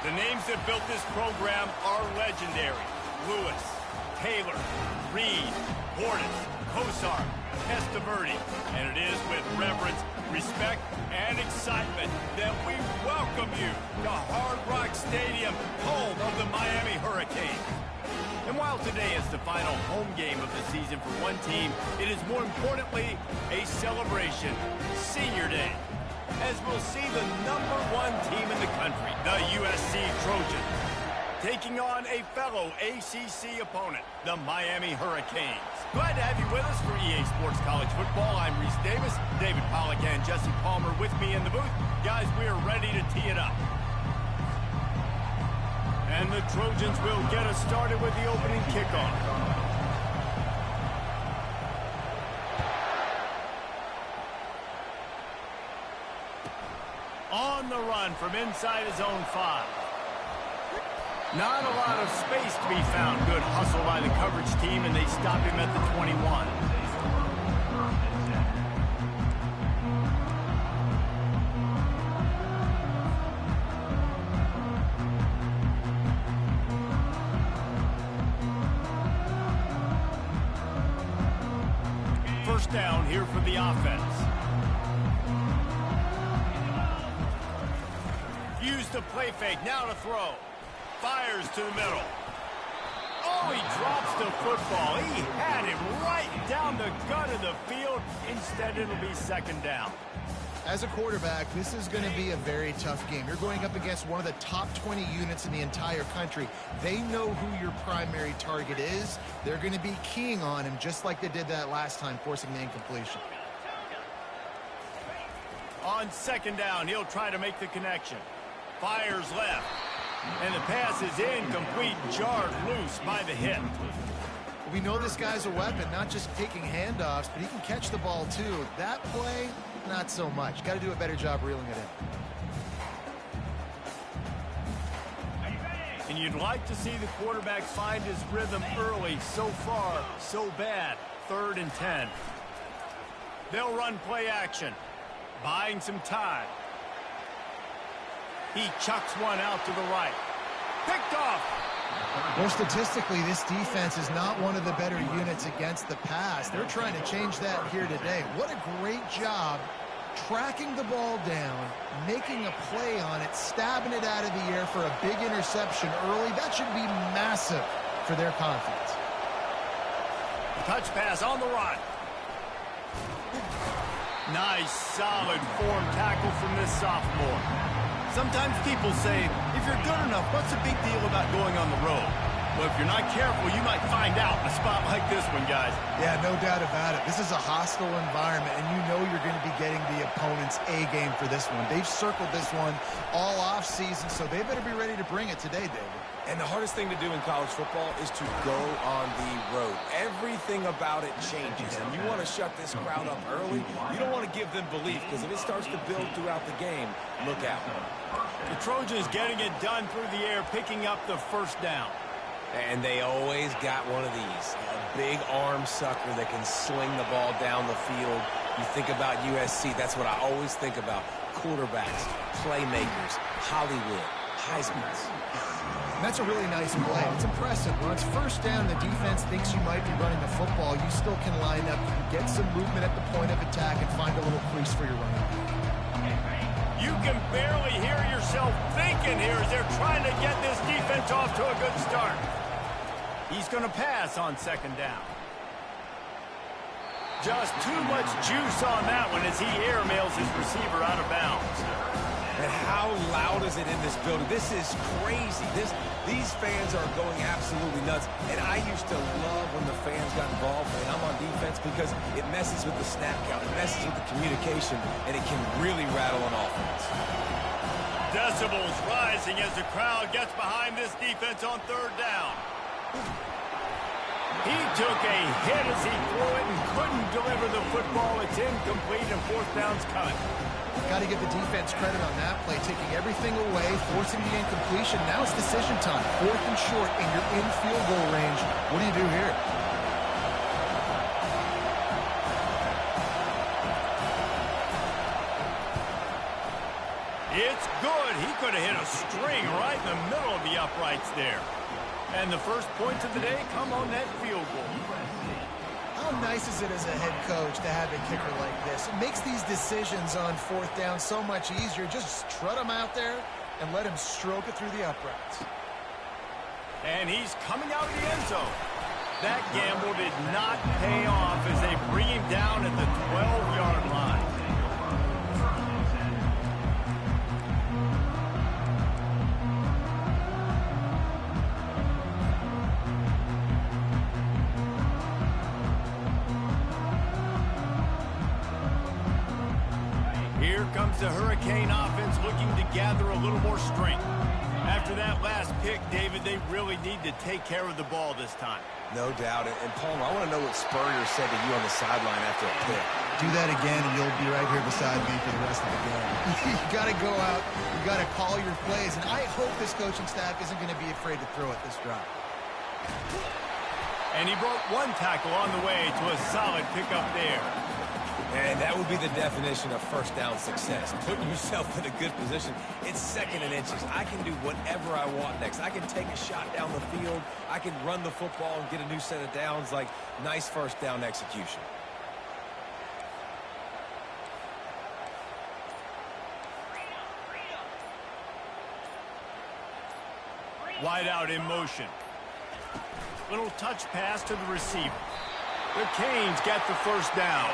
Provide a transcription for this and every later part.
The names that built this program are legendary. Lewis, Taylor, Reed, Horton, Kosar, Testaverde. And it is with reverence, respect, and excitement that we welcome you to Hard Rock Stadium, home of the Miami Hurricanes. And while today is the final home game of the season for one team, it is more importantly a celebration, Senior Day, as we'll see the #1 team in the country, the USC Trojans, taking on a fellow ACC opponent, the Miami Hurricanes. Glad to have you with us for EA Sports College Football. I'm Reese Davis, David Pollack and Jesse Palmer with me in the booth. Guys, we are ready to tee it up. And the Trojans will get us started with the opening kickoff. On the run from inside his own 5. Not a lot of space to be found. Good hustle by the coverage team, and they stop him at the 21. First down here for the offense. Use the play fake, now to throw. Fires to the middle. Oh, he drops the football. He had him right down the gut of the field. Instead, it'll be second down. As a quarterback, this is going to be a very tough game. You're going up against one of the top 20 units in the entire country. They know who your primary target is. They're going to be keying on him just like they did that last time, forcing the incompletion. On second down, he'll try to make the connection. Fires left. And the pass is incomplete, jarred loose by the hit. We know this guy's a weapon, not just taking handoffs, but he can catch the ball too. That play, not so much. Got to do a better job reeling it in. And you'd like to see the quarterback find his rhythm early. So far, so bad. 3rd and 10. They'll run play action, buying some time. He chucks one out to the right. Picked off. Well, statistically, this defense is not one of the better units against the pass. They're trying to change that here today. What a great job tracking the ball down, making a play on it, stabbing it out of the air for a big interception early. That should be massive for their confidence. Touch pass on the run. Nice, solid form tackle from this sophomore. Sometimes people say, if you're good enough, what's the big deal about going on the road? Well, if you're not careful, you might find out in a spot like this one, guys. Yeah, no doubt about it. This is a hostile environment, and you know you're going to be getting the opponent's A game for this one. They've circled this one all offseason, so they better be ready to bring it today, David. And the hardest thing to do in college football is to go on the road. Everything about it changes, and you want to shut this crowd up early. You don't want to give them belief, because if it starts to build throughout the game, look out. The Trojans getting it done through the air, picking up the first down. And they always got one of these, a big arm sucker that can sling the ball down the field. You think about USC, that's what I always think about. Quarterbacks, playmakers, Hollywood, Heismans. That's a really nice play. It's impressive. When it's first down, the defense thinks you might be running the football. You still can line up, get some movement at the point of attack, and find a little crease for your running back. You can barely hear yourself thinking here as they're trying to get this defense off to a good start. He's going to pass on second down. Just too much juice on that one as he airmails his receiver out of bounds. And how loud is it in this building? This is crazy. These fans are going absolutely nuts. And I used to love when the fans got involved when I'm on defense because it messes with the snap count. It messes with the communication, and it can really rattle an offense. Decibels rising as the crowd gets behind this defense on third down. He took a hit as he threw it and couldn't deliver the football. It's incomplete and fourth down's cut. Got to give the defense credit on that play, taking everything away, forcing the incompletion. Now it's decision time. 4th and short, and you're in field goal range. What do you do here? It's good. He could have hit a string right in the middle of the uprights there. And the first points of the day come on that field goal. How nice is it as a head coach to have a kicker like this? It makes these decisions on fourth down so much easier. Just trot him out there and let him stroke it through the uprights. And he's coming out of the end zone. That gamble did not pay off as they bring him down at the 12-yard line. Here comes the Hurricane offense looking to gather a little more strength. After that last pick, David, they really need to take care of the ball this time. No doubt. And Palmer, I want to know what Spurrier said to you on the sideline after a pick. Do that again, and you'll be right here beside me for the rest of the game. You got to go out. You got to call your plays, and I hope this coaching staff isn't going to be afraid to throw it this drive. And he broke one tackle on the way to a solid pickup there. And that would be the definition of first down success. Putting yourself in a good position. It's second and inches. I can do whatever I want next. I can take a shot down the field. I can run the football and get a new set of downs. Like, nice first down execution. Wide out in motion. Little touch pass to the receiver. The Canes get the first down.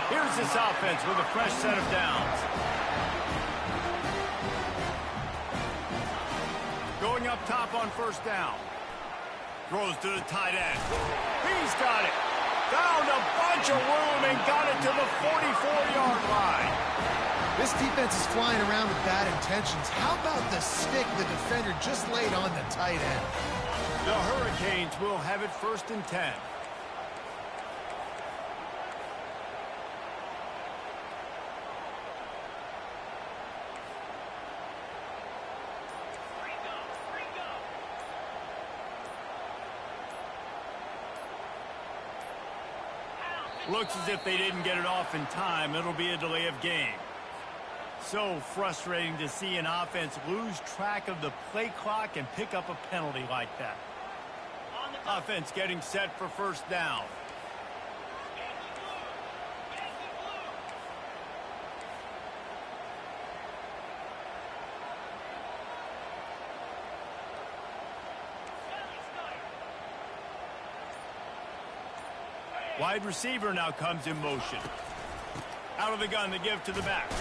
Here's this offense with a fresh set of downs. Going up top on first down. Throws to the tight end. He's got it. Found a bunch of room and got it to the 44-yard line. This defense is flying around with bad intentions. How about the stick the defender just laid on the tight end? The Hurricanes will have it 1st and 10. Looks as if they didn't get it off in time. It'll be a delay of game. So frustrating to see an offense lose track of the play clock and pick up a penalty like that. Offense getting set for first down. Wide receiver now comes in motion. Out of the gun to give to the back.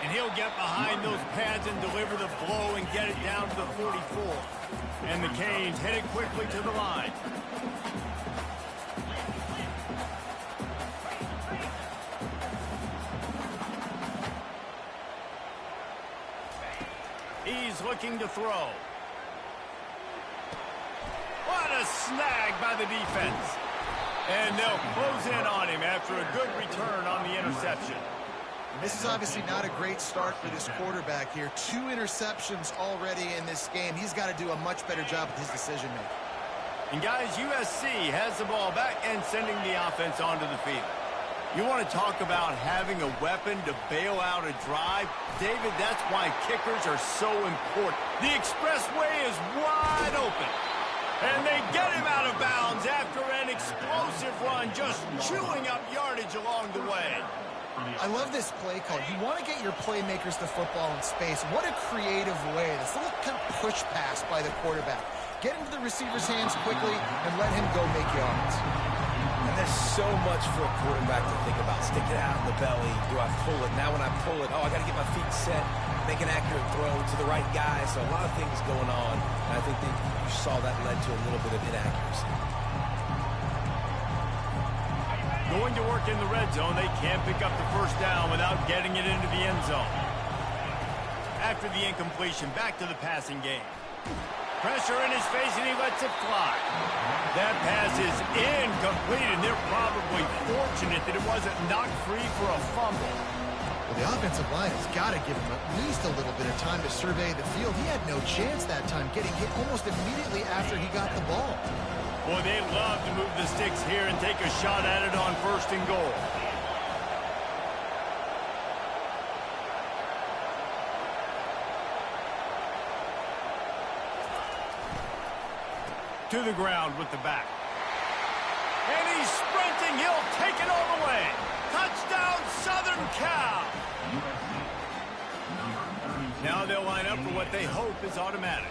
And he'll get behind those pads and deliver the blow and get it down to the 44. And the Canes headed quickly to the line. He's looking to throw. What a snag by the defense. And they'll close in on him after a good return on the interception. This is obviously not a great start for this quarterback here. 2 interceptions already in this game. He's got to do a much better job with his decision-making. And guys, USC has the ball back and sending the offense onto the field. You want to talk about having a weapon to bail out a drive? David, that's why kickers are so important. The expressway is wide open. And they get him out of bounds after an explosive run, just chewing up yardage along the way. I love this play call. You want to get your playmakers the football in space. What a creative way. This little kind of push pass by the quarterback. Get into the receiver's hands quickly and let him go make yards. And there's so much for a quarterback to think about. Stick it out in the belly. Do I pull it? Now when I pull it, oh, I got to get my feet set, make an accurate throw to the right guy. So a lot of things going on. And I think that you saw that led to a little bit of inaccuracy. Going to work in the red zone, they can't pick up the first down without getting it into the end zone. After the incompletion, back to the passing game. Pressure in his face, and he lets it fly. That pass is incomplete, and they're probably fortunate that it wasn't knocked free for a fumble. Well, the offensive line has got to give him at least a little bit of time to survey the field. He had no chance that time, getting hit almost immediately after he got the ball. Boy, they love to move the sticks here and take a shot at it on 1st and goal. To the ground with the back. And he's sprinting. He'll take it all the way. Touchdown, Southern Cal. Now they'll line up for what they hope is automatic.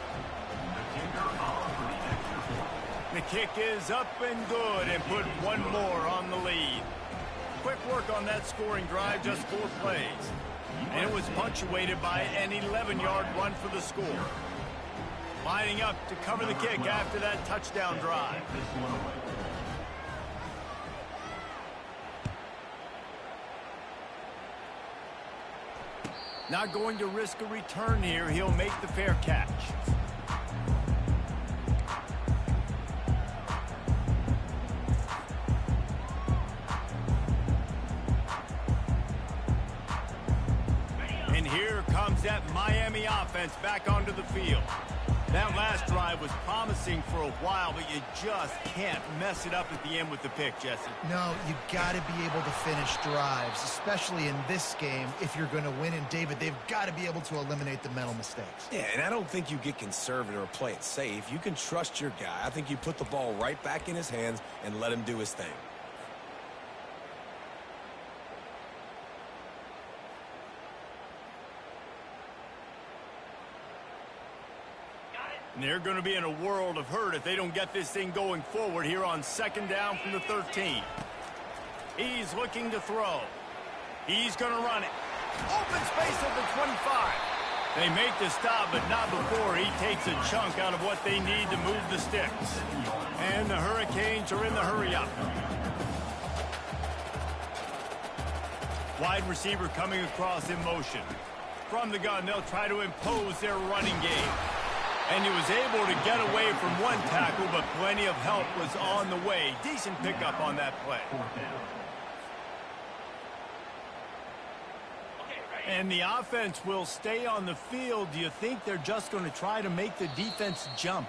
The kick is up and good, and put one more on the lead. Quick work on that scoring drive, just 4 plays. And it was punctuated by an 11-yard run for the score. Lining up to cover the kick after that touchdown drive. Not going to risk a return here. He'll make the fair catch. And here comes that Miami offense back onto the field. That last drive was promising for a while, but you just can't mess it up at the end with the pick, Jesse. No, you got to be able to finish drives, especially in this game if you're going to win. And, David, they've got to be able to eliminate the mental mistakes. Yeah, and I don't think you get conservative or play it safe. You can trust your guy. I think you put the ball right back in his hands and let him do his thing. And they're going to be in a world of hurt if they don't get this thing going forward here on 2nd down from the 13. He's looking to throw. He's going to run it. Open space at the 25. They make the stop, but not before he takes a chunk out of what they need to move the sticks. And the Hurricanes are in the hurry-up. Wide receiver coming across in motion. From the gun, they'll try to impose their running game. And he was able to get away from one tackle, but plenty of help was on the way. Decent pickup on that play. And the offense will stay on the field. Do you think they're just going to try to make the defense jump?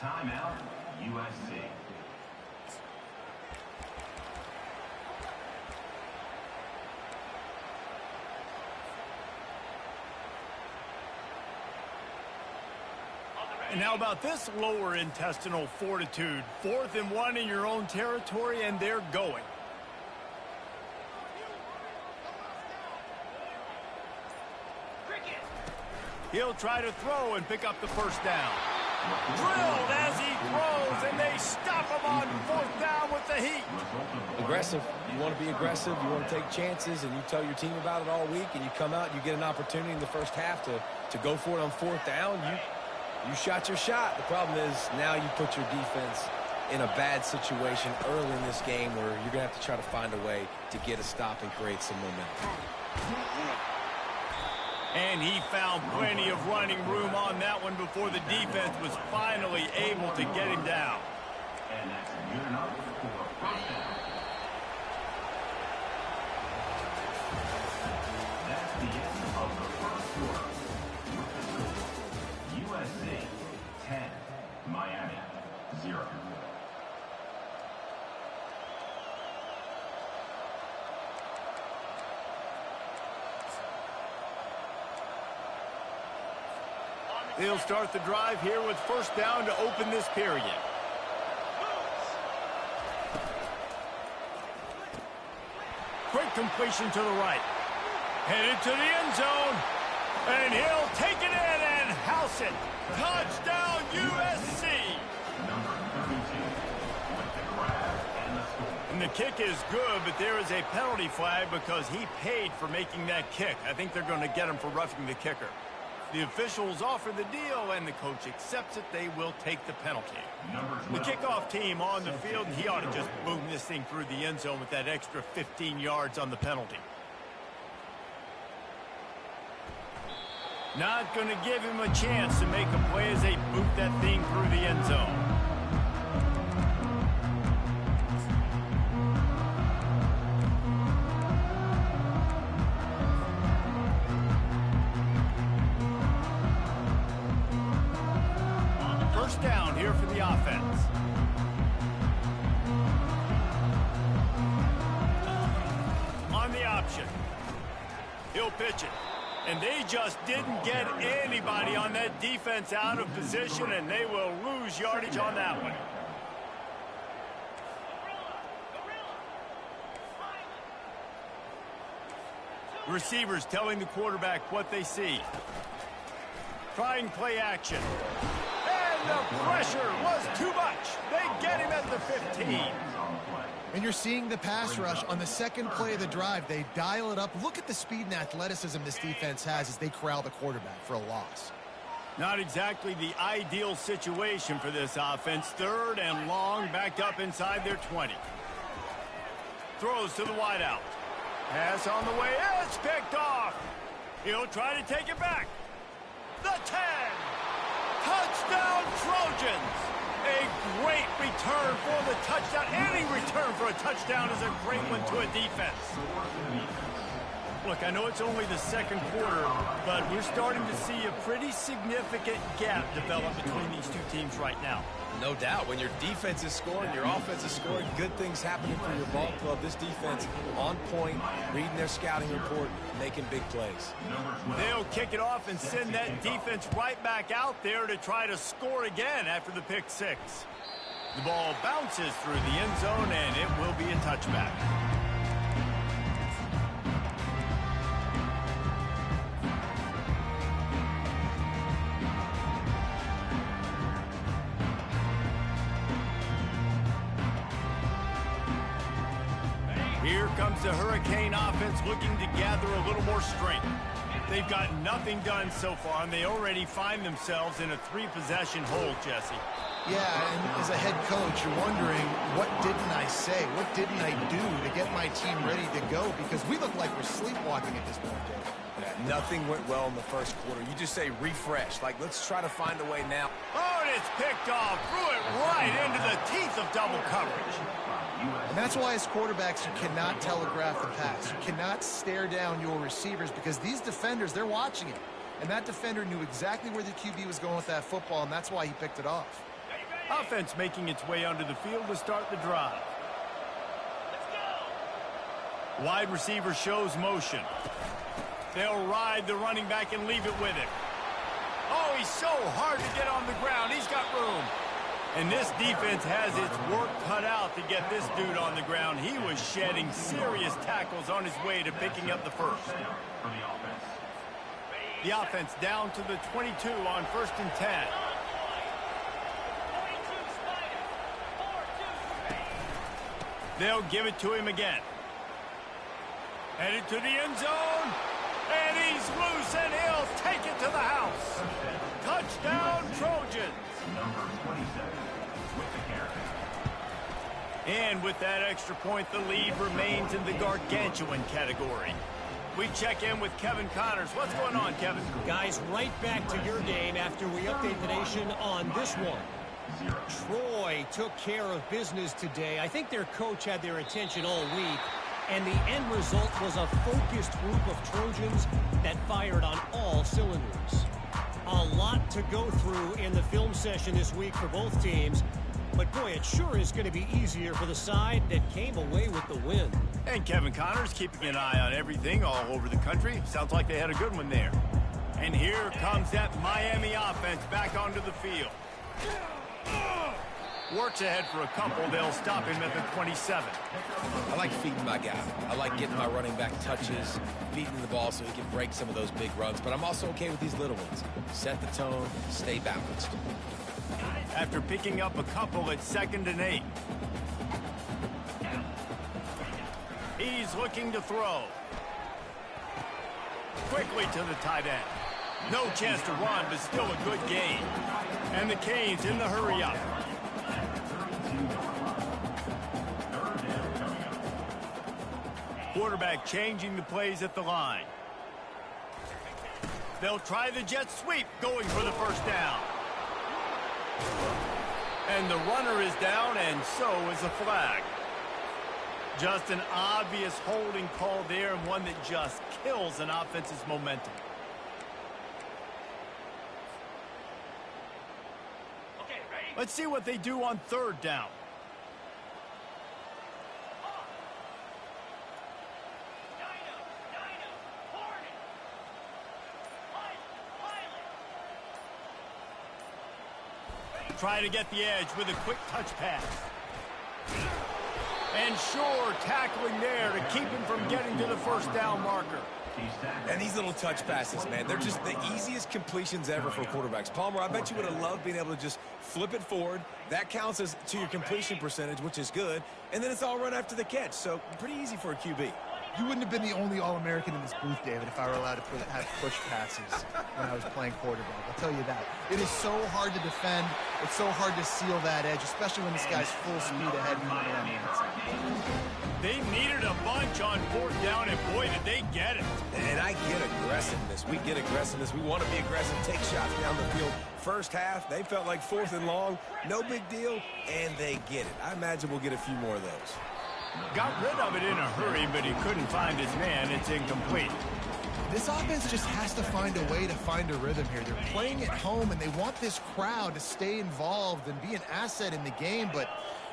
Timeout, USC. And how about this lower intestinal fortitude? 4th and 1 in your own territory, and they're going. He'll try to throw and pick up the first down. Drilled as he throws, and they stop him on 4th down with the heat. Aggressive. You want to be aggressive. You want to take chances, and you tell your team about it all week, and you come out and you get an opportunity in the first half to go for it on 4th down. You shot your shot. The problem is now you put your defense in a bad situation early in this game where you're going to have to try to find a way to get a stop and create some momentum. And he found plenty of running room on that one before the defense was finally able to get him down. And that's good enough for a first down. That's the end of the first quarter. With the score, USC 10, Miami 0. They'll start the drive here with 1st down to open this period. Quick completion to the right. Headed to the end zone. And he'll take it in and house it. Touchdown, USC. Number 32 with the grab and the score. And the kick is good, but there is a penalty flag because he paid for making that kick. I think they're going to get him for roughing the kicker. The officials offer the deal, and the coach accepts it. They will take the penalty. The kickoff team on the field, and he ought to just boom this thing through the end zone with that extra 15 yards on the penalty. Not going to give him a chance to make a play as they boot that thing through the end zone. First down here for the offense. On the option. He'll pitch it. And they just didn't get anybody on that defense out of position, and they will lose yardage on that one. Receivers telling the quarterback what they see. Trying play action. And the pressure was too much. They get him at the 15. And you're seeing the pass rush on the second play of the drive. They dial it up. Look at the speed and athleticism this defense has as they corral the quarterback for a loss. Not exactly the ideal situation for this offense. 3rd and long, backed up inside their 20. Throws to the wideout. Pass on the way. It's picked off. He'll try to take it back. The 10. Touchdown, Trojans. A great return for the touchdown. Any return for a touchdown is a great one to a defense. Look, I know it's only the second quarter, but we're starting to see a pretty significant gap develop between these two teams right now. No doubt. When your defense is scoring, your offense is scoring, good things happening for your ball club. This defense on point, reading their scouting report, making big plays. They'll kick it off and send that defense right back out there to try to score again after the pick 6. The ball bounces through the end zone, and it will be a touchback. Here comes the Hurricane offense looking to gather a little more strength. They've got nothing done so far, and they already find themselves in a 3-possession hole, Jesse. Yeah, and as a head coach, you're wondering, what didn't I say? What didn't I do to get my team ready to go? Because we look like we're sleepwalking at this point, Dave. Yeah, nothing went well in the first quarter. You just say refresh. Like, let's try to find a way now. Oh, and it's picked off. Threw it right into the teeth of double coverage. And that's why as quarterbacks, you cannot telegraph the pass. You cannot stare down your receivers because these defenders, they're watching it. And that defender knew exactly where the QB was going with that football, and that's why he picked it off. Offense making its way onto the field to start the drive. Wide receiver shows motion. They'll ride the running back and leave it with him. Oh, he's so hard to get on the ground. He's got room. And this defense has its work cut out to get this dude on the ground. He was shedding serious tackles on his way to picking up the first. The offense down to the 22 on 1st and 10. They'll give it to him again. Headed to the end zone. And he's loose, and he'll take it to the house. Touchdown, Trojans. Number 27 with the carry. And with that extra point, the lead remains in the gargantuan category. We check in with Kevin Connors. What's going on, Kevin? Guys, right back to your game after we update the nation on this one. Troy took care of business today. I think their coach had their attention all week, and the end result was a focused group of Trojans that fired on all cylinders. A lot to go through in the film session this week for both teams, but boy, it sure is going to be easier for the side that came away with the win. And Kevin Connors keeping an eye on everything all over the country. Sounds like they had a good one there. And here comes that Miami offense back onto the field. Works ahead for a couple. They'll stop him at the 27. I like feeding my guy. I like getting my running back touches, feeding the ball so he can break some of those big runs. But I'm also okay with these little ones. Set the tone, stay balanced. After picking up a couple at 2nd and 8. He's looking to throw. Quickly to the tight end. No chance to run, but still a good gain. And the Canes in the hurry up. Quarterback changing the plays at the line. They'll try the jet sweep, going for the first down. And the runner is down, and so is a flag. Just an obvious holding call there, and one that just kills an offense's momentum. Let's see what they do on 3rd down. try to get the edge with a quick touch pass. And sure, tackling there to keep him from getting to the first down marker. And these little touch passes, man, they're just the easiest completions ever for quarterbacks. Palmer, I bet you would have loved being able to just flip it forward. That counts as to your completion percentage, which is good. And then it's all run after the catch, so pretty easy for a QB. You wouldn't have been the only All-American in this booth, David, if I were allowed to have push passes when I was playing quarterback. I'll tell you that. It is so hard to defend. It's so hard to seal that edge, especially when this guy's full speed ahead coming on the outside. They needed a bunch on fourth down, and boy, did they get it. And I get aggressiveness. We get aggressiveness. We want to be aggressive, take shots down the field. First half, they felt like 4th and long. No big deal, and they get it. I imagine we'll get a few more of those. Got rid of it in a hurry, but he couldn't find his man. It's incomplete. This offense just has to find a way to find a rhythm here. They're playing at home, and they want this crowd to stay involved and be an asset in the game, but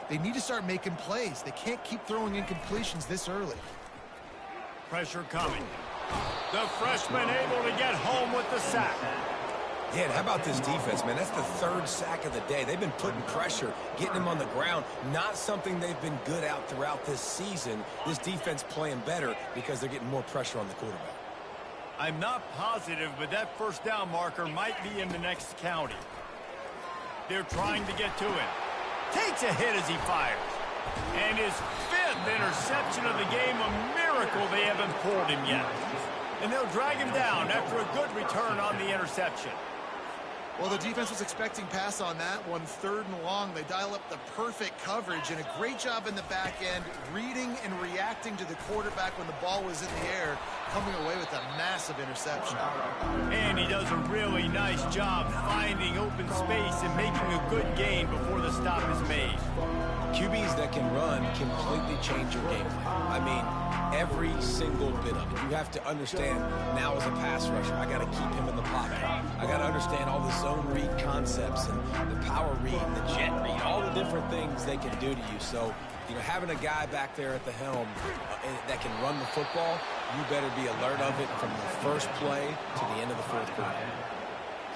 they need to start making plays. They can't keep throwing incompletions this early. Pressure coming. The freshman able to get home with the sack. Yeah, and how about this defense, man? That's the 3rd sack of the day. They've been putting pressure, getting him on the ground. Not something they've been good at throughout this season. This defense playing better because they're getting more pressure on the quarterback. I'm not positive, but that first down marker might be in the next county. They're trying to get to it. Takes a hit as he fires. And his 5th interception of the game, a miracle they haven't pulled him yet. And they'll drag him down after a good return on the interception. Well, the defense was expecting pass on that one, 3rd and long. They dial up the perfect coverage and a great job in the back end, reading and reacting to the quarterback when the ball was in the air, coming away with a massive interception. And he does a really nice job finding open space and making a good gain before the stop is made. QBs that can run completely change your game plan. I mean, every single bit of it. You have to understand now as a pass rusher, I got to keep him in the pocket. I got to understand all the zone read concepts and the power read, the jet read, all the different things they can do to you. So, you know, having a guy back there at the helm that can run the football, you better be alert of it from the first play to the end of the 4th quarter.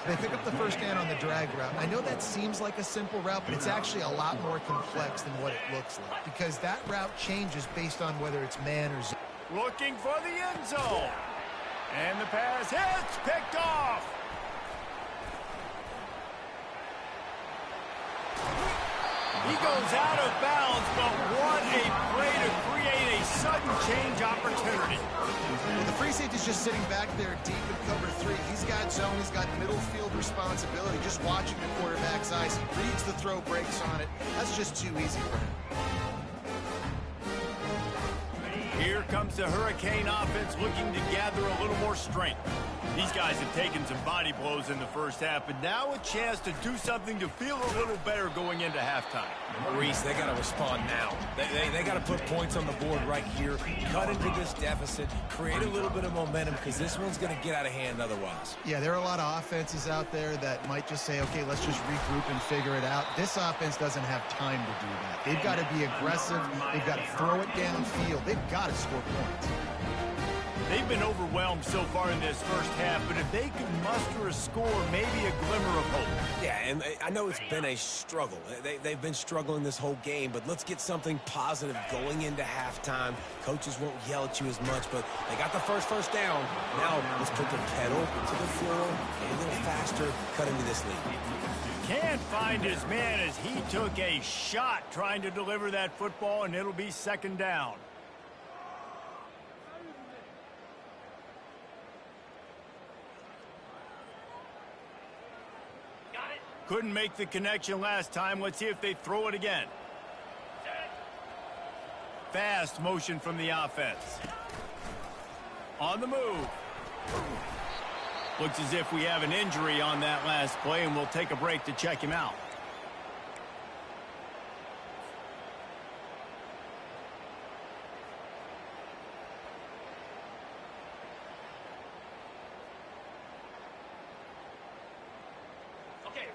They pick up the first down on the drag route. I know that seems like a simple route, but it's actually a lot more complex than what it looks like because that route changes based on whether it's man or zone. Looking for the end zone. And the pass hits, picked off. He goes out of bounds, but what a play to create a sudden change opportunity. Well, the free safety's just sitting back there deep in cover 3. He's got zone, he's got middle field responsibility, just watching the quarterback's eyes. He reads the throw, breaks on it. That's just too easy for him. Here comes the Hurricane offense looking to gather a little more strength. These guys have taken some body blows in the first half, but now a chance to do something to feel a little better going into halftime. Reese, they got to respond now. They got to put points on the board right here, cut into this deficit, create a little bit of momentum because this one's going to get out of hand otherwise. Yeah, there are a lot of offenses out there that might just say, okay, let's just regroup and figure it out. This offense doesn't have time to do that. They've got to be aggressive. They've got to throw it downfield. They've got to score points. They've been overwhelmed so far in this first half, but if they can muster a score, maybe a glimmer of hope. Yeah, and I know it's been a struggle. They've been struggling this whole game, but let's get something positive going into halftime. Coaches won't yell at you as much, but they got the first down. Now let's put the pedal to the floor, get a little faster, cut into this lead. Can't find his man as he took a shot trying to deliver that football, and it'll be 2nd down. Couldn't make the connection last time. Let's see if they throw it again. Fast motion from the offense. On the move. Looks as if we have an injury on that last play, and we'll take a break to check him out.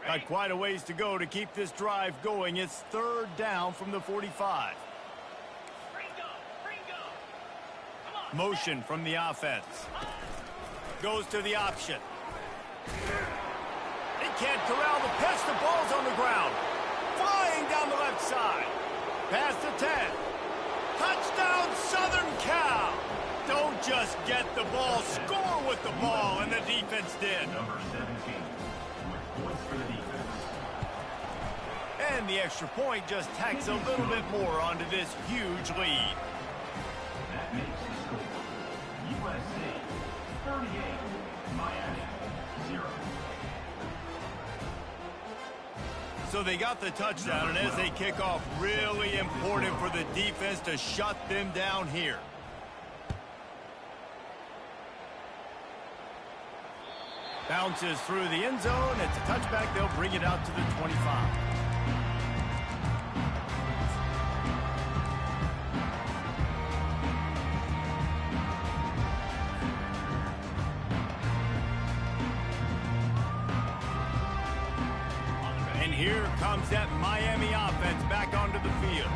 Got quite a ways to go to keep this drive going. It's 3rd down from the 45. Motion from the offense. Goes to the option. He can't corral the pitch. The ball's on the ground. Flying down the left side. Past the 10. Touchdown, Southern Cal. Don't just get the ball, score with the ball, and the defense did. Number 17, with points for the defense. And the extra point just tacks a little bit more onto this huge lead. That makes the score USC 38, Miami 0. So they got the touchdown, and as they kick off, really important for the defense to shut them down here. Bounces through the end zone. It's a touchback. They'll bring it out to the 25. And here comes that Miami offense back onto the field.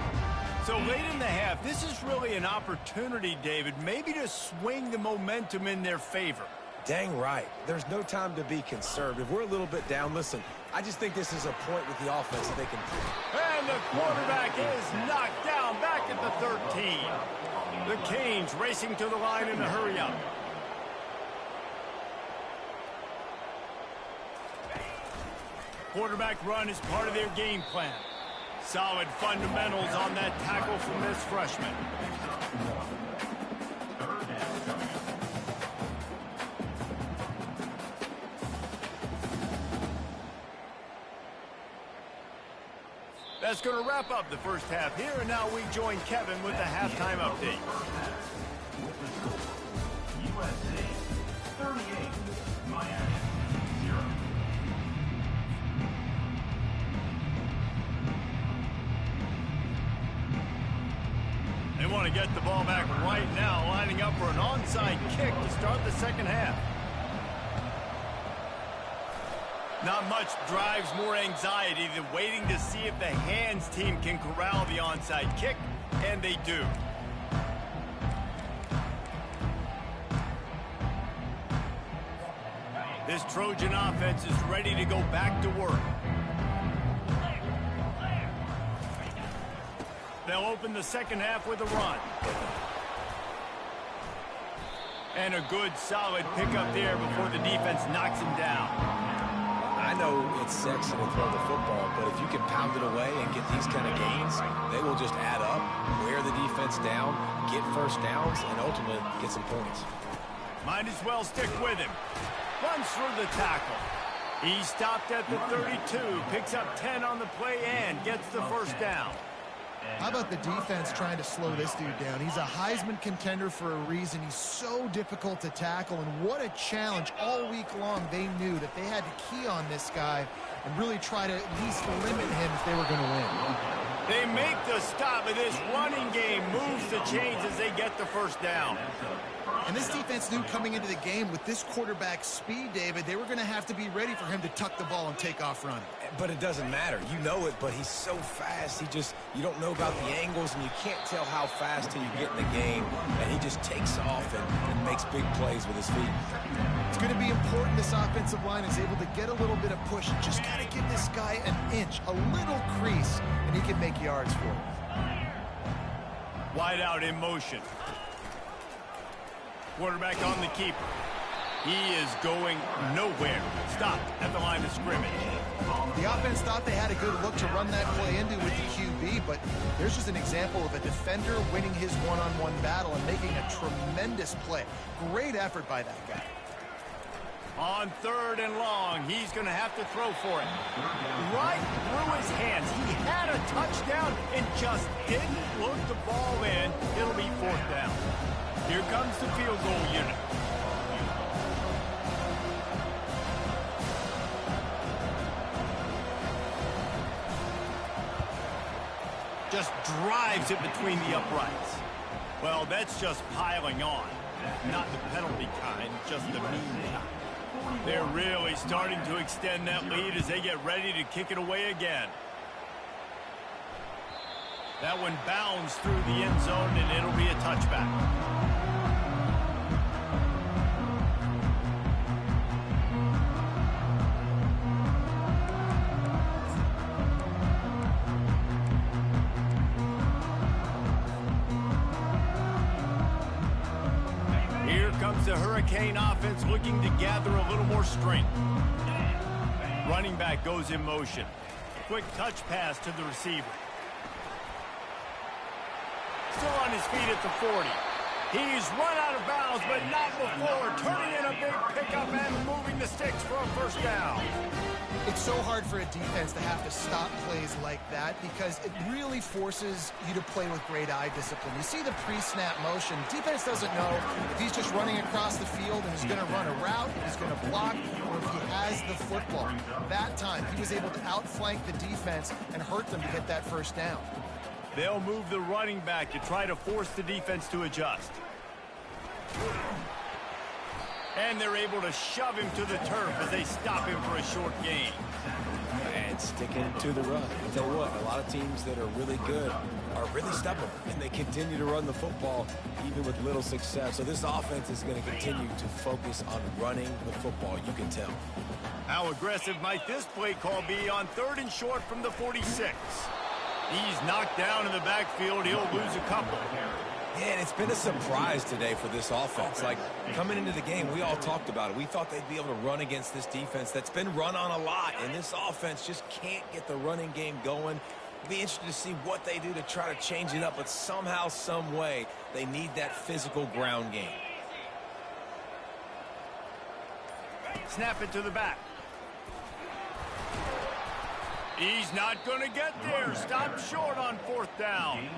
So late in the half, this is really an opportunity, David, maybe to swing the momentum in their favor. Dang right. There's no time to be conservative. We're a little bit down. Listen, I just think this is a point with the offense that they can prove. And the quarterback is knocked down back at the 13. The Canes racing to the line in a hurry-up. Quarterback run is part of their game plan. Solid fundamentals on that tackle from this freshman. That's going to wrap up the first half here, and now we join Kevin with the halftime update. USC 38, Miami 0. They want to get the ball back right now, lining up for an onside kick to start the second half. Not much drives more anxiety than waiting to see if the hands team can corral the onside kick, and they do. This Trojan offense is ready to go back to work. They'll open the second half with a run. And a good, solid pickup there before the defense knocks him down. I know it's sexy to throw the football, but if you can pound it away and get these kind of gains, they will just add up, wear the defense down, get first downs, and ultimately get some points. Might as well stick with him. Runs through the tackle. He stopped at the 32, picks up 10 on the play and gets the first down. How about the defense trying to slow this dude down? He's a Heisman contender for a reason. He's so difficult to tackle, and what a challenge all week long. They knew that they had to key on this guy and really try to at least limit him if they were going to win. They make the stop, and this running game moves the chains as they get the first down. And this defense knew coming into the game with this quarterback's speed, David, they were going to have to be ready for him to tuck the ball and take off running. But it doesn't matter. You know it, but he's so fast. You don't know about the angles, and you can't tell how fast till you get in the game. And he just takes off and makes big plays with his feet. It's going to be important this offensive line is able to get a little bit of push. Just got to give this guy an inch, a little crease, and he can make yards for it. Wide out in motion. Quarterback on the keeper. He is going nowhere. Stopped at the line of scrimmage. The offense thought they had a good look to run that play into with the QB, but there's just an example of a defender winning his one-on-one battle and making a tremendous play. Great effort by that guy. On 3rd and long, he's going to have to throw for it. Right through his hands. He had a touchdown and just didn't look the ball in. It'll be 4th down. Here comes the field goal unit. Just drives it between the uprights. Well, that's just piling on. Not the penalty kind, just the mean kind. They're really starting to extend that lead as they get ready to kick it away again. That one bounds through the end zone, and it'll be a touchback. the Hurricane offense looking to gather a little more strength. Running back goes in motion. Quick touch pass to the receiver. Still on his feet at the 40. He's run out of bounds, but not before turning in a big pickup and moving the sticks for a first down. It's so hard for a defense to have to stop plays like that because it really forces you to play with great eye discipline. You see the pre-snap motion. Defense doesn't know if he's just running across the field and is going to run a route, if he's going to block, or if he has the football. That time, he was able to outflank the defense and hurt them to get that first down. They'll move the running back to try to force the defense to adjust. And they're able to shove him to the turf as they stop him for a short gain. And sticking to the run. I'll tell you what, a lot of teams that are really good are really stubborn, and they continue to run the football even with little success. So this offense is going to continue to focus on running the football, you can tell. How aggressive might this play call be on 3rd and short from the 46? He's knocked down in the backfield. He'll lose a couple. Yeah, and it's been a surprise today for this offense. Like, coming into the game, we all talked about it. We thought they'd be able to run against this defense that's been run on a lot, and this offense just can't get the running game going. It'll be interesting to see what they do to try to change it up, but somehow, some way, they need that physical ground game. Snap it to the back. He's not going to get there. Stop short on 4th down.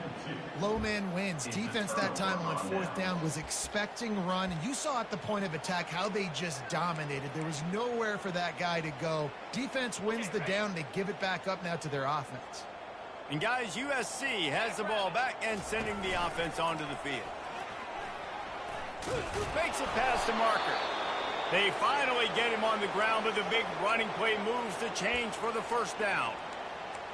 Low man wins. Defense that time on 4th down was expecting run. And you saw at the point of attack how they just dominated. There was nowhere for that guy to go. Defense wins the down. They give it back up now to their offense. And guys, USC has the ball back and sending the offense onto the field. Makes it past the marker. They finally get him on the ground, but the big running play moves the change for the first down.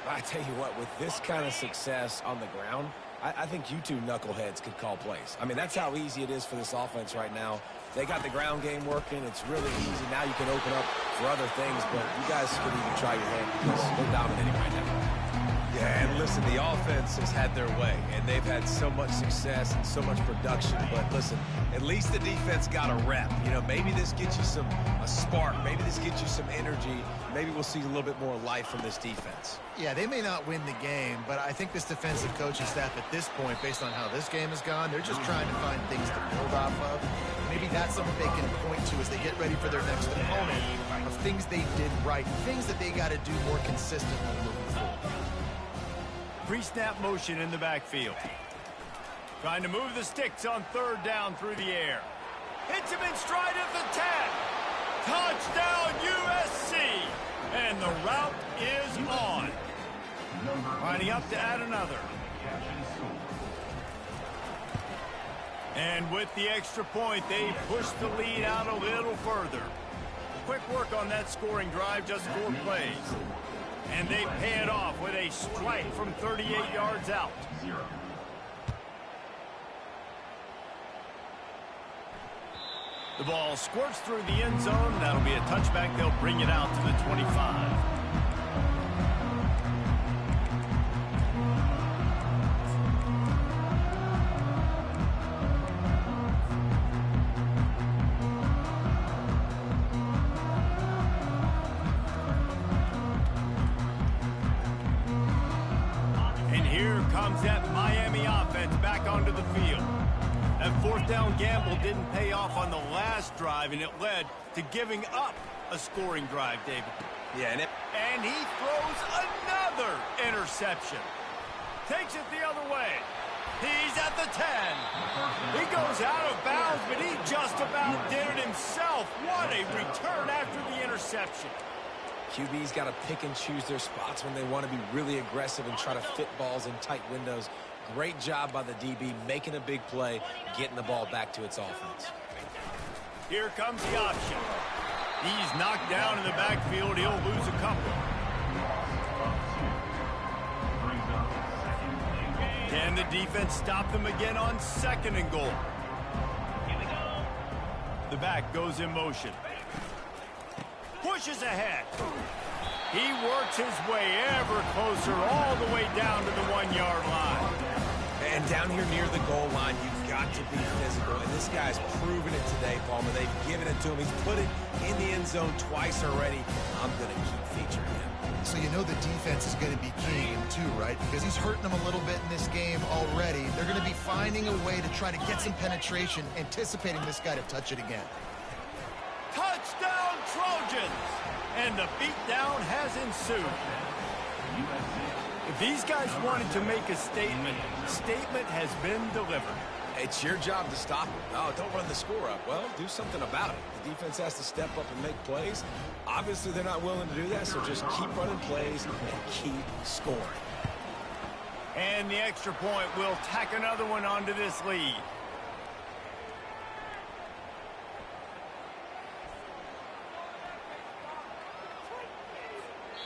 I tell you what, with this kind of success on the ground, I think you two knuckleheads could call plays. I mean, that's how easy it is for this offense right now. They got the ground game working. It's really easy. Now you can open up for other things, but you guys could even try your hand because they're dominating right now. Yeah, and listen, the offense has had their way, and they've had so much success and so much production. But listen, at least the defense got a rep. You know, maybe this gets you a spark. Maybe this gets you some energy. Maybe we'll see a little bit more life from this defense. Yeah, they may not win the game, but I think this defensive coaching staff at this point, based on how this game has gone, they're just trying to find things to build off of. Maybe that's something they can point to as they get ready for their next opponent of things they did right, things that they got to do more consistently moving forward. Pre-snap motion in the backfield. Trying to move the sticks on 3rd down through the air. Hits him in stride at the 10. Touchdown USC. And the route is on. Lining up to add another. And with the extra point, they push the lead out a little further. Quick work on that scoring drive, just 4 plays. And they pay it off with a strike from 38 yards out. The ball squirts through the end zone. That'll be a touchback. They'll bring it out to the 25. That Miami offense back onto the field. That 4th down gamble didn't pay off on the last drive, and it led to giving up a scoring drive, David. Yeah, and he throws another interception. Takes it the other way. He's at the 10. He goes out of bounds, but he just about did it himself. What a return after the interception. QB's got to pick and choose their spots when they want to be really aggressive and try to fit balls in tight windows. Great job by the DB making a big play, getting the ball back to its offense. Here comes the option. He's knocked down in the backfield. He'll lose a couple. Can the defense stop them again on 2nd and goal? The back goes in motion. Pushes ahead. He works his way ever closer all the way down to the 1-yard line. And down here near the goal line, you've got to be physical. And this guy's proven it today, Palmer. They've given it to him. He's put it in the end zone twice already. I'm going to keep featuring him. So you know the defense is going to be keying him too, right? Because he's hurting them a little bit in this game already. They're going to be finding a way to try to get some penetration, anticipating this guy to touch it again. Touchdown, Trojans! And the beatdown has ensued. If these guys wanted to make a statement, statement has been delivered. It's your job to stop him. No, don't run the score up. Well, do something about it. The defense has to step up and make plays. Obviously, they're not willing to do that, so just keep running plays and keep scoring. And the extra point will tack another one onto this lead.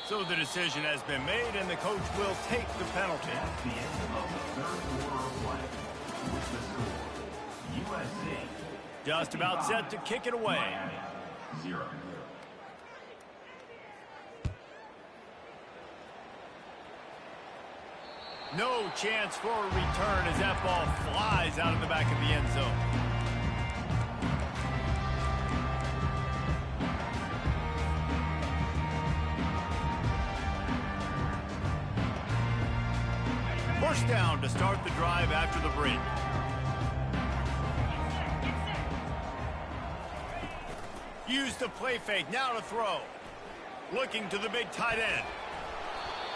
So the decision has been made, and the coach will take the penalty. At the end of the third quarter of play, with the score, USA Just about set to kick it away. Miami 0. No chance for a return as that ball flies out of the back of the end zone. First down to start the drive after the break. Use the play fake, now to throw. Looking to the big tight end.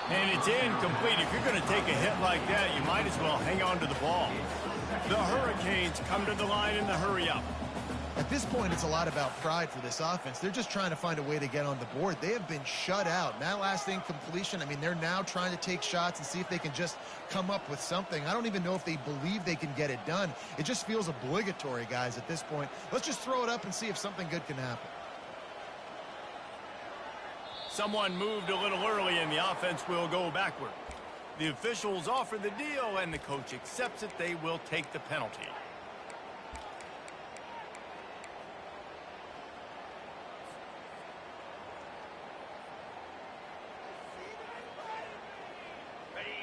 And it's incomplete. If you're going to take a hit like that, you might as well hang on to the ball. The Hurricanes come to the line in the hurry-up. At this point, it's a lot about pride for this offense. They're just trying to find a way to get on the board. They have been shut out. And that last incompletion, I mean, they're now trying to take shots and see if they can just come up with something. I don't even know if they believe they can get it done. It just feels obligatory, guys, at this point. Let's just throw it up and see if something good can happen. Someone moved a little early, and the offense will go backward. The officials offer the deal, and the coach accepts it. They will take the penalty.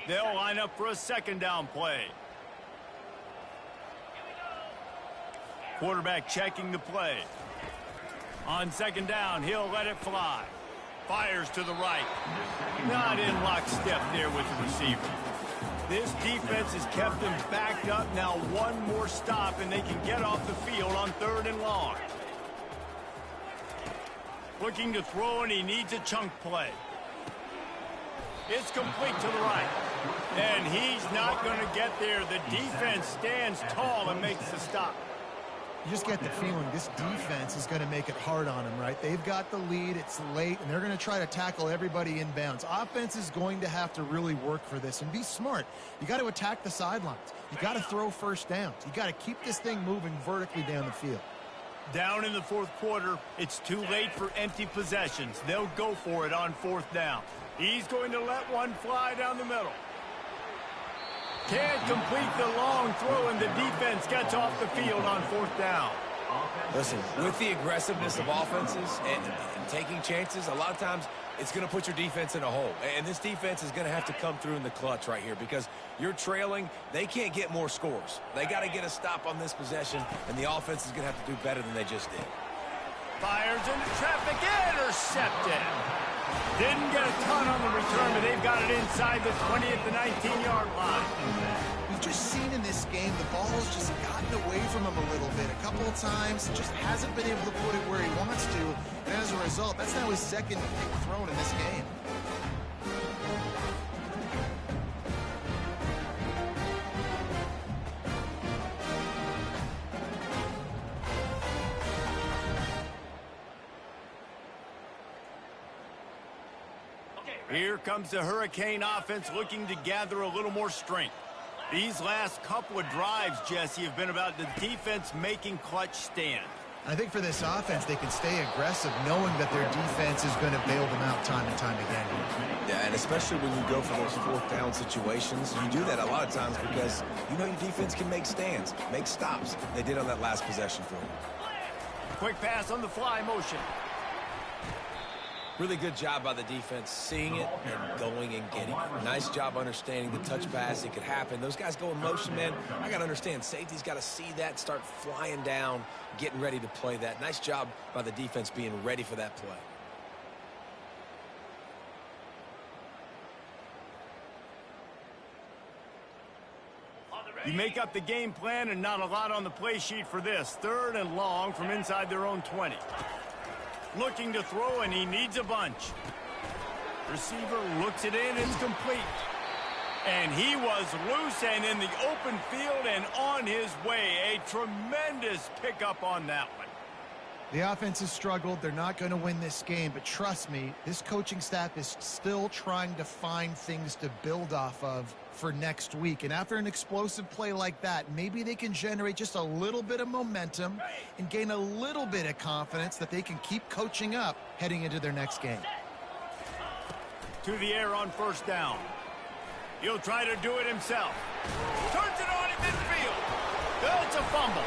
They'll line up for a second down play. Quarterback checking the play. On second down, he'll let it fly. Fires to the right. Not in lockstep there with the receiver. This defense has kept them backed up. Now one more stop, and they can get off the field on 3rd and long. Looking to throw, and he needs a chunk play. It's complete to the right. And he's not going to get there. The defense stands tall and makes the stop. You just get the feeling this defense is going to make it hard on them, right? They've got the lead. It's late, and they're going to try to tackle everybody inbounds. Offense is going to have to really work for this and be smart. You got to attack the sidelines. You got to throw first downs. You got to keep this thing moving vertically down the field. Down in the 4th quarter, it's too late for empty possessions. They'll go for it on 4th down. He's going to let one fly down the middle. Can't complete the long throw, and the defense gets off the field on 4th down. Listen, with the aggressiveness of offenses and taking chances, a lot of times it's going to put your defense in a hole. And this defense is going to have to come through in the clutch right here because you're trailing. They can't get more scores. They got to get a stop on this possession, and the offense is going to have to do better than they just did. Fires into traffic, intercepted. Didn't get a ton on the return, but they've got it inside the 20 at the 19-yard line. We've just seen in this game the ball's just gotten away from him a little bit. A couple of times, just hasn't been able to put it where he wants to. And as a result, that's now his second pick thrown in this game. Here comes the Hurricane offense looking to gather a little more strength. These last couple of drives, Jesse, have been about the defense making clutch stand. I think for this offense, they can stay aggressive knowing that their defense is going to bail them out time and time again. Yeah, and especially when you go for those 4th down situations, you do that a lot of times because you know your defense can make stands, make stops. They did on that last possession for you. Quick pass on the fly motion. Really good job by the defense seeing it and going and getting it. Nice job understanding the touch pass. It could happen. Those guys go in motion, man. I got to understand, safety's got to see that, start flying down, getting ready to play that. Nice job by the defense being ready for that play. You make up the game plan and not a lot on the play sheet for this. 3rd and long from inside their own 20. Looking to throw, and he needs a bunch. Receiver looks it in, it's complete. And he was loose and in the open field and on his way. A tremendous pickup on that one. The offense has struggled. They're not going to win this game, but trust me, this coaching staff is still trying to find things to build off of for next week. And after an explosive play like that, maybe they can generate just a little bit of momentum and gain a little bit of confidence that they can keep coaching up heading into their next game. To the air on 1st down. He'll try to do it himself. Turns it on in midfield. That's a fumble.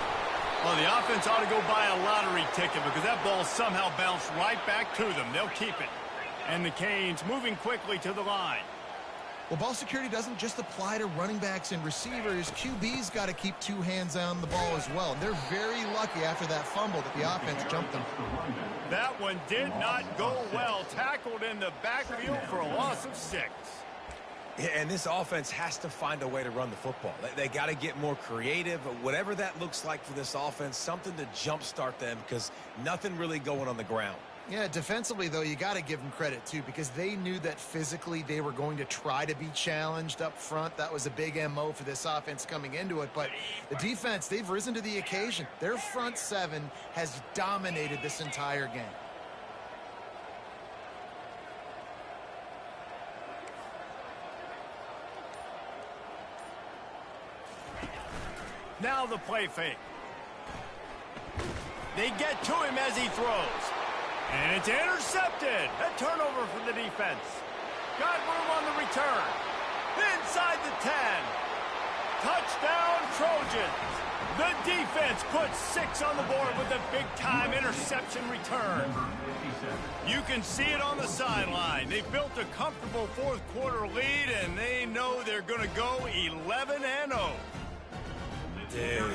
Well, the offense ought to go buy a lottery ticket because that ball somehow bounced right back to them. They'll keep it. And the Canes moving quickly to the line. Well, ball security doesn't just apply to running backs and receivers. QB's got to keep 2 hands on the ball as well. And they're very lucky after that fumble that the offense jumped them. That one did not go well. Tackled in the backfield for a loss of 6. Yeah, and this offense has to find a way to run the football. They got to get more creative. Whatever that looks like for this offense, something to jumpstart them because nothing really going on the ground. Yeah, defensively, though, you got to give them credit, too, because they knew that physically they were going to try to be challenged up front. That was a big MO for this offense coming into it. But the defense, they've risen to the occasion. Their front 7 has dominated this entire game. Now the play fake. They get to him as he throws. And it's intercepted. A turnover for the defense. Got room on the return. Inside the 10. Touchdown, Trojans. The defense puts 6 on the board with a big-time interception return. You can see it on the sideline. They've built a comfortable 4th quarter lead, and they know they're going to go 11-0. Dude,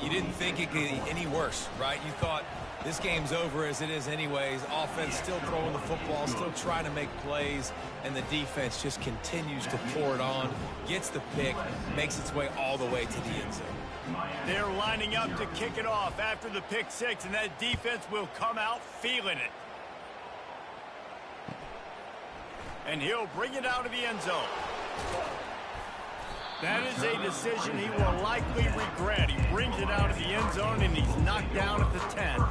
you didn't think it could get any worse, right? You thought this game's over as it is anyways. Offense still throwing the football, still trying to make plays, and the defense just continues to pour it on, gets the pick, makes its way all the way to the end zone. They're lining up to kick it off after the pick 6, and that defense will come out feeling it. And he'll bring it out of the end zone. That is a decision he will likely regret. He brings it out of the end zone, and he's knocked down at the 10.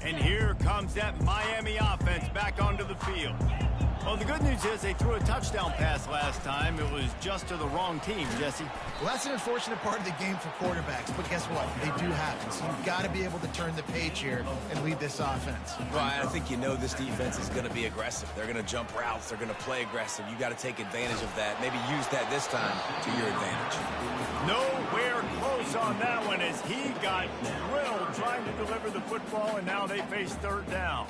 And here comes that Miami offense back onto the field. Well, the good news is they threw a touchdown pass last time. It was just to the wrong team, Jesse. Well, that's an unfortunate part of the game for quarterbacks, but guess what? They do happen. So you've got to be able to turn the page here and lead this offense. Well, I think you know this defense is going to be aggressive. They're going to jump routes. They're going to play aggressive. You got to take advantage of that. Maybe use that this time to your advantage. Nowhere close on that one as he got drilled trying to deliver the football, and now they face 3rd down.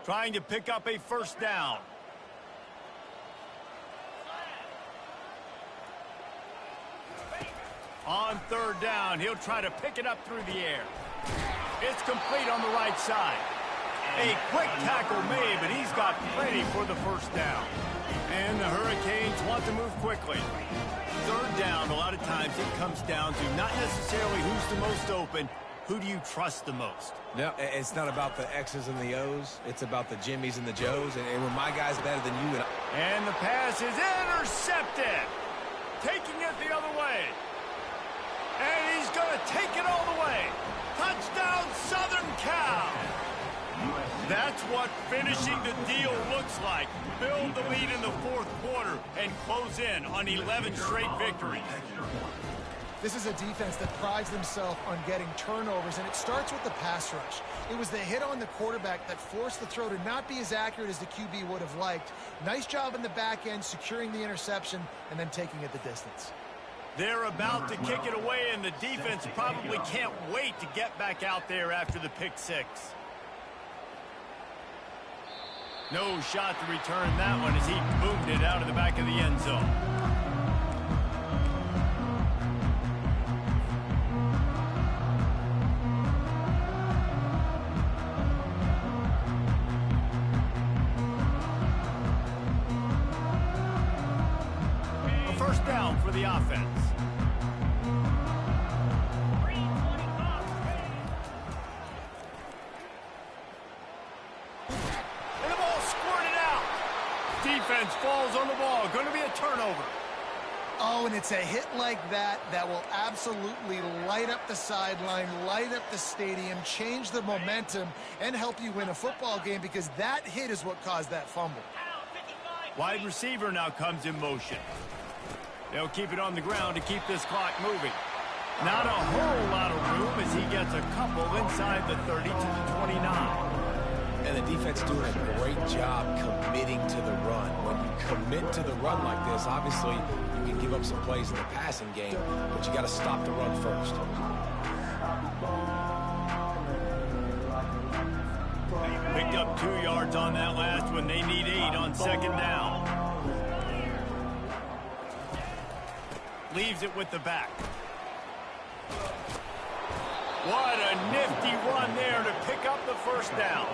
Trying to pick up a 1st down. On 3rd down, he'll try to pick it up through the air. It's complete on the right side. A quick tackle made, but he's got plenty for the 1st down. And the Hurricanes want to move quickly. 3rd down, a lot of times it comes down to not necessarily who's the most open, who do you trust the most? No, it's not about the X's and the O's. It's about the Jimmies and the Joes. And when my guy's better than you. And the pass is intercepted. Taking it the other way. And he's going to take it all the way. Touchdown, Southern Cal. That's what finishing the deal looks like. Build the lead in the fourth quarter and close in on 11 straight victories. This is a defense that prides themselves on getting turnovers, and it starts with the pass rush. It was the hit on the quarterback that forced the throw to not be as accurate as the QB would have liked. Nice job in the back end, securing the interception, and then taking it the distance. They're about to kick it away, and the defense probably can't wait to get back out there after the pick six. No shot to return that one as he boomed it out of the back of the end zone. A first down for the offense. Defense falls on the ball. Going to be a turnover. Oh, and it's a hit like that that will absolutely light up the sideline, light up the stadium, change the momentum, and help you win a football game, because that hit is what caused that fumble. Wide receiver now comes in motion. They'll keep it on the ground to keep this clock moving. Not a whole lot of room as he gets a couple inside the 30 to the 29. And the defense doing a great job committing to the run. When you commit to the run like this, obviously you can give up some plays in the passing game, but you got to stop the run first. Picked up 2 yards on that last one. They need 8 on second down. Leaves it with the back. What a nifty run there to pick up the first down.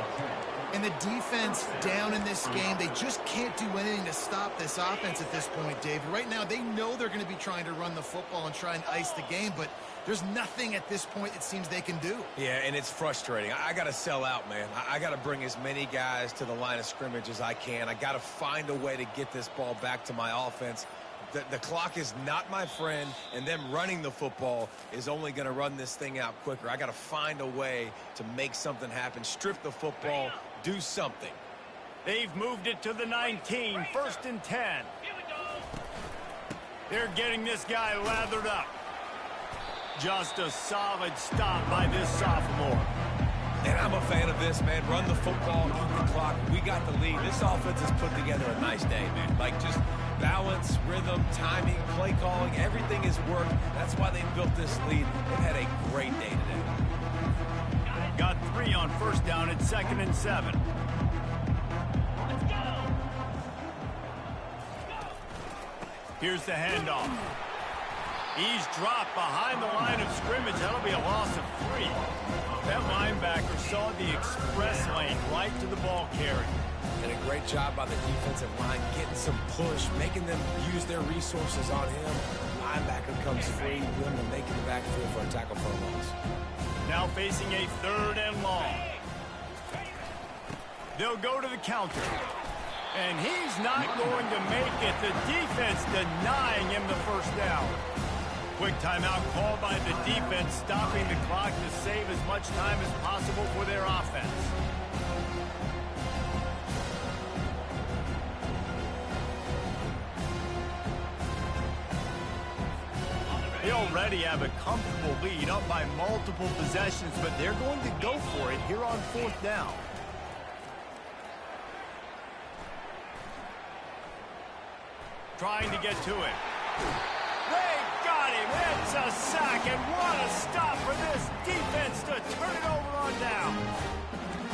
And the defense down in this game, they just can't do anything to stop this offense at this point, David. Right now, they know they're going to be trying to run the football and try and ice the game, but there's nothing at this point it seems they can do. Yeah, and it's frustrating. I got to sell out, man. I got to bring as many guys to the line of scrimmage as I can. I got to find a way to get this ball back to my offense. The clock is not my friend, and them running the football is only going to run this thing out quicker. I got to find a way to make something happen, strip the football, do something. They've moved it to the 19, first and 10. They're getting this guy lathered up. Just a solid stop by this sophomore. And I'm a fan of this, man. Run the football, keep the clock. We got the lead. This offense has put together a nice day, man. Like, just balance, rhythm, timing, play calling, everything has worked. That's why they built this lead. They've had a great day today. Got 3 on first down at 2nd and 7. Here's the handoff. He's dropped behind the line of scrimmage. That'll be a loss of 3. That linebacker saw the express lane right to the ball carrier. And a great job by the defensive line, getting some push, making them use their resources on him. Linebacker comes free, willing to make it the backfield for a tackle for a loss. Now facing a 3rd and long. They'll go to the counter. And he's not going to make it. The defense denying him the first down. Quick timeout called by the defense, stopping the clock to save as much time as possible for their offense. They already have a comfortable lead, up by multiple possessions, but they're going to go for it here on 4th down. Trying to get to it. They got him. It's a sack, and what a stop for this defense to turn it over on down.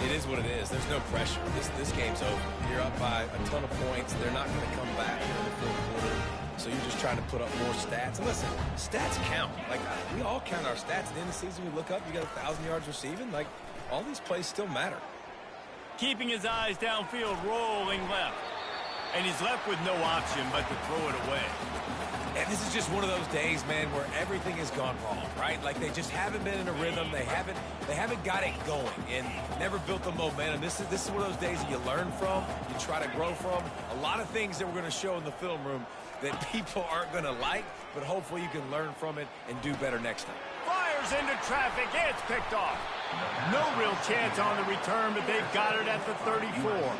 It is what it is. There's no pressure. This game's over. You're up by a ton of points. They're not going to come back in the 4th quarter. So you're just trying to put up more stats. And listen, stats count. Like, we all count our stats. At the end of the season, we look up, you got 1,000 yards receiving. Like, all these plays still matter. Keeping his eyes downfield, rolling left. And he's left with no option but to throw it away. And this is just one of those days, man, where everything has gone wrong, right? Like, they just haven't been in a rhythm. They haven't got it going and never built the momentum. This is one of those days that you learn from, you try to grow from. A lot of things that we're going to show in the film room that people aren't going to like, but hopefully you can learn from it and do better next time. Fires fires into traffic. It's picked off. No real chance on the return, but they've got it at the 34.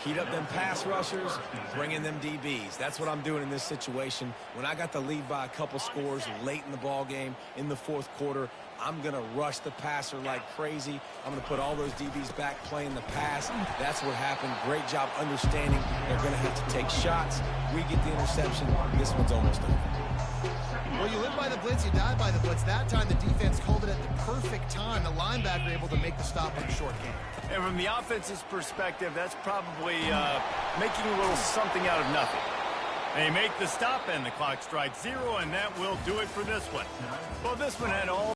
Heat up them pass rushers, bring in them DBs. That's what I'm doing in this situation. When I got the lead by a couple scores late in the ball game in the fourth quarter, I'm going to rush the passer like crazy. I'm going to put all those DBs back playing the pass. That's what happened. Great job understanding they're going to have to take shots. We get the interception. This one's almost over. Well, you live by the blitz, you die by the blitz. That time the defense called it at the perfect time. The linebacker able to make the stop on a short game. And from the offense's perspective, that's probably making a little something out of nothing. They make the stop, and the clock strikes 0, and that will do it for this one. Well, this one had all